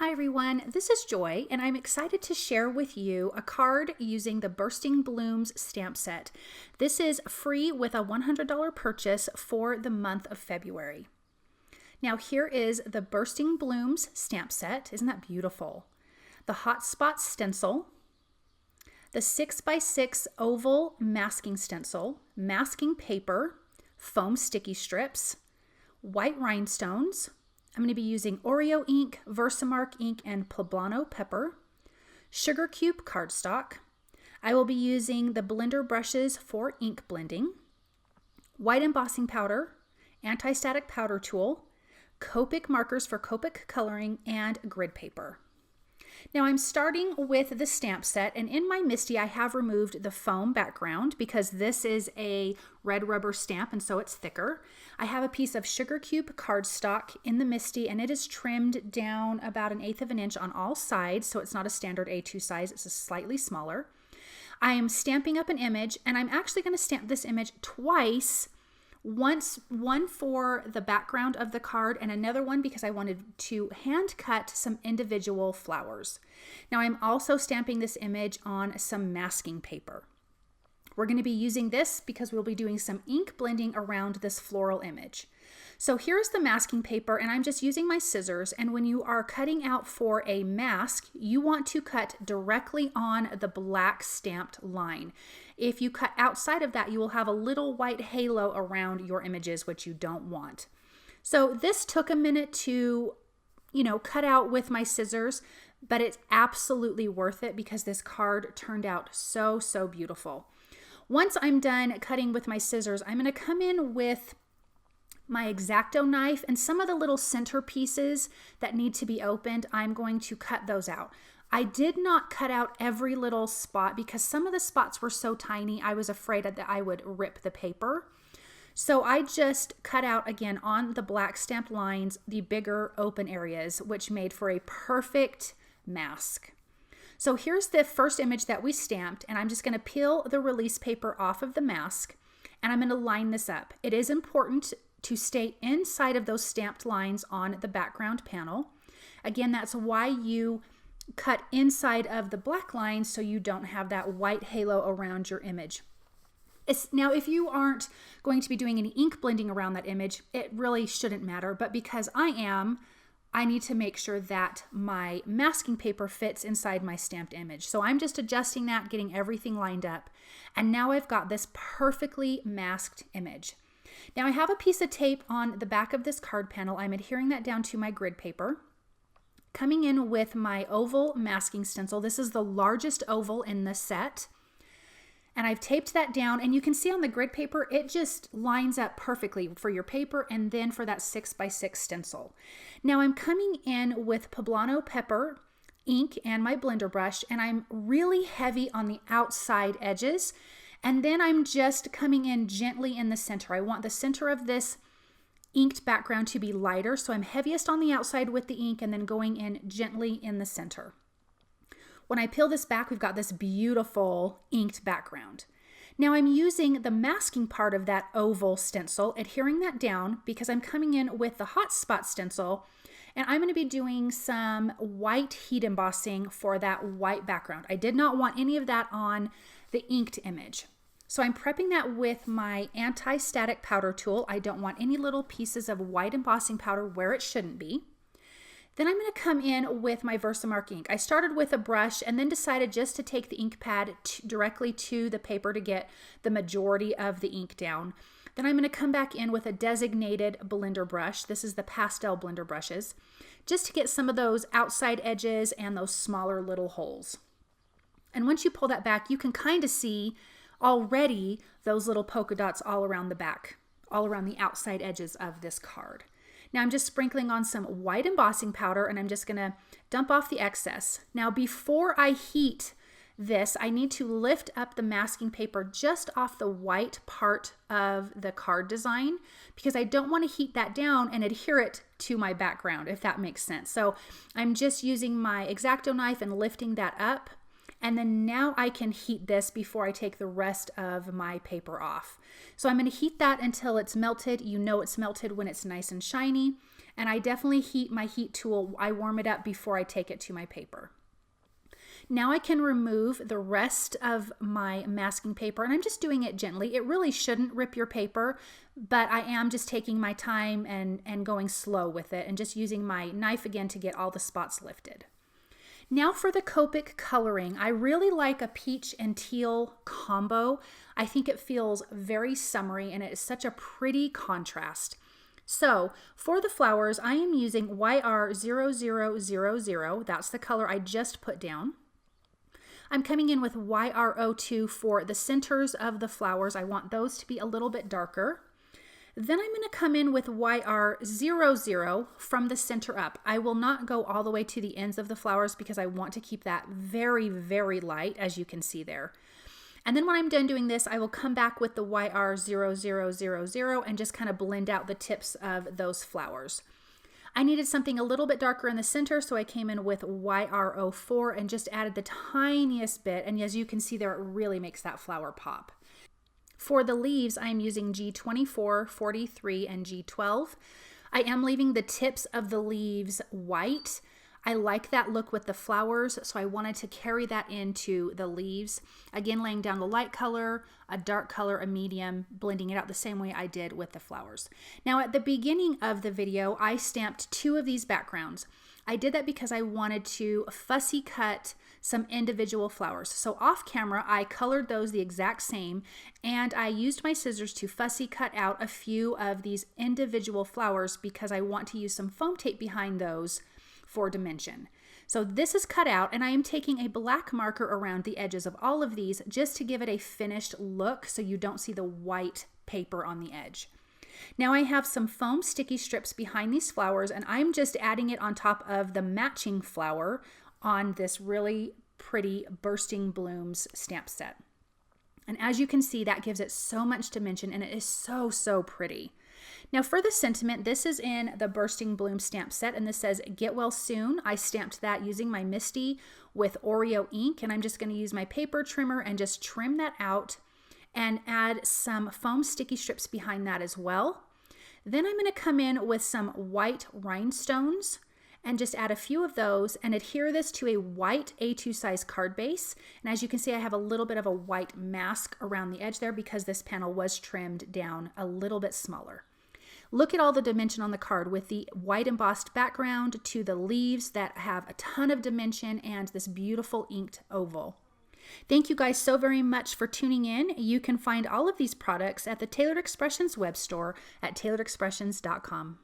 Hi everyone, this is Joy and I'm excited to share with you a card using the Bursting Blooms stamp set. This is free with a $100 purchase for the month of February. Now here is the Bursting Blooms stamp set. Isn't that beautiful? The Spots Stencil, the 6x6 oval masking stencil, masking paper, foam sticky strips, white rhinestones. I'm going to be using Oreo ink, VersaMark ink, and Poblano pepper, sugar cube cardstock. I will be using the blender brushes for ink blending, white embossing powder, anti-static powder tool, Copic markers for Copic coloring, and grid paper. Now I'm starting with the stamp set, and in my MISTI I have removed the foam background because this is a red rubber stamp and so it's thicker. I have a piece of sugar cube cardstock in the MISTI and it is trimmed down about 1/8 of an inch on all sides, so it's not a standard A2 size, it's a slightly smaller. I am stamping up an image, and I'm actually going to stamp this image twice. One for the background of the card and another one because I wanted to hand cut some individual flowers. Now I'm also stamping this image on some masking paper. We're going to be using this because we'll be doing some ink blending around this floral image. So here's the masking paper, and I'm just using my scissors, and when you are cutting out for a mask, you want to cut directly on the black stamped line. If you cut outside of that, you will have a little white halo around your images, which you don't want. So this took a minute to, cut out with my scissors, but it's absolutely worth it because this card turned out so, so beautiful. Once I'm done cutting with my scissors, I'm going to come in with my X-Acto knife, and some of the little center pieces that need to be opened, I'm going to cut those out. I did not cut out every little spot because some of the spots were so tiny I was afraid that I would rip the paper. So I just cut out, again, on the black stamped lines, the bigger open areas, which made for a perfect mask. So here's the first image that we stamped, and I'm just going to peel the release paper off of the mask, and I'm going to line this up. It is important to stay inside of those stamped lines on the background panel. Again, that's why you cut inside of the black lines so you don't have that white halo around your image. Now, if you aren't going to be doing any ink blending around that image, it really shouldn't matter, but because I need to make sure that my masking paper fits inside my stamped image. So I'm just adjusting that, getting everything lined up, and now I've got this perfectly masked image. Now I have a piece of tape on the back of this card panel. I'm adhering that down to my grid paper. Coming in with my oval masking stencil. This is the largest oval in the set. And I've taped that down, and you can see on the grid paper, it just lines up perfectly for your paper and then for that 6x6 stencil. Now I'm coming in with Poblano pepper ink and my blender brush, and I'm really heavy on the outside edges. And then I'm just coming in gently in the center. I want the center of this inked background to be lighter, so I'm heaviest on the outside with the ink and then going in gently in the center. When I peel this back, we've got this beautiful inked background. Now I'm using the masking part of that oval stencil, adhering that down because I'm coming in with the Spots Stencil, and I'm going to be doing some white heat embossing for that white background. I did not want any of that on the inked image. So I'm prepping that with my anti-static powder tool. I don't want any little pieces of white embossing powder where it shouldn't be. Then I'm going to come in with my VersaMark ink. I started with a brush and then decided just to take the ink pad directly to the paper to get the majority of the ink down. Then I'm going to come back in with a designated blender brush. This is the Pastel blender brushes, just to get some of those outside edges and those smaller little holes. And once you pull that back, you can kind of see already those little polka dots all around the back, all around the outside edges of this card. Now I'm just sprinkling on some white embossing powder, and I'm just going to dump off the excess. Now before I heat this, I need to lift up the masking paper just off the white part of the card design because I don't want to heat that down and adhere it to my background, if that makes sense. So I'm just using my X-Acto knife and lifting that up. And then now I can heat this before I take the rest of my paper off. So I'm going to heat that until it's melted. You know it's melted when it's nice and shiny. And I definitely heat my heat tool. I warm it up before I take it to my paper. Now I can remove the rest of my masking paper, and I'm just doing it gently. It really shouldn't rip your paper, but I am just taking my time and going slow with it and just using my knife again to get all the spots lifted. Now for the Copic Coloring, I really like a peach and teal combo. I think it feels very summery and it is such a pretty contrast. So for the flowers, I am using YR0000. That's the color I just put down. I'm coming in with YR02 for the centers of the flowers. I want those to be a little bit darker. Then I'm going to come in with YR00 from the center up. I will not go all the way to the ends of the flowers because I want to keep that very, very light, as you can see there. And then when I'm done doing this, I will come back with the YR0000 and just kind of blend out the tips of those flowers. I needed something a little bit darker in the center, so I came in with YR04 and just added the tiniest bit. And as you can see there, it really makes that flower pop. For the leaves, I'm using G24, 43, and G12. I am leaving the tips of the leaves white. I like that look with the flowers, so I wanted to carry that into the leaves. Again, laying down the light color, a dark color, a medium, blending it out the same way I did with the flowers. Now at the beginning of the video, I stamped 2 of these backgrounds. I did that because I wanted to fussy cut some individual flowers. So off camera, I colored those the exact same, and I used my scissors to fussy cut out a few of these individual flowers because I want to use some foam tape behind those for dimension. So this is cut out, and I am taking a black marker around the edges of all of these just to give it a finished look so you don't see the white paper on the edge. Now I have some foam sticky strips behind these flowers, and I'm just adding it on top of the matching flower on this really pretty Bursting Blooms stamp set. And as you can see, that gives it so much dimension, and it is so, so pretty. Now for the sentiment, this is in the Bursting Bloom stamp set, and this says, "Get well soon." I stamped that using my Misty with Oreo ink, and I'm just going to use my paper trimmer and just trim that out and add some foam sticky strips behind that as well. Then I'm going to come in with some white rhinestones and just add a few of those and adhere this to a white A2 size card base. And as you can see, I have a little bit of a white mask around the edge there because this panel was trimmed down a little bit smaller. Look at all the dimension on the card with the white embossed background to the leaves that have a ton of dimension and this beautiful inked oval. Thank you guys so very much for tuning in. You can find all of these products at the Tailored Expressions web store at tailoredexpressions.com.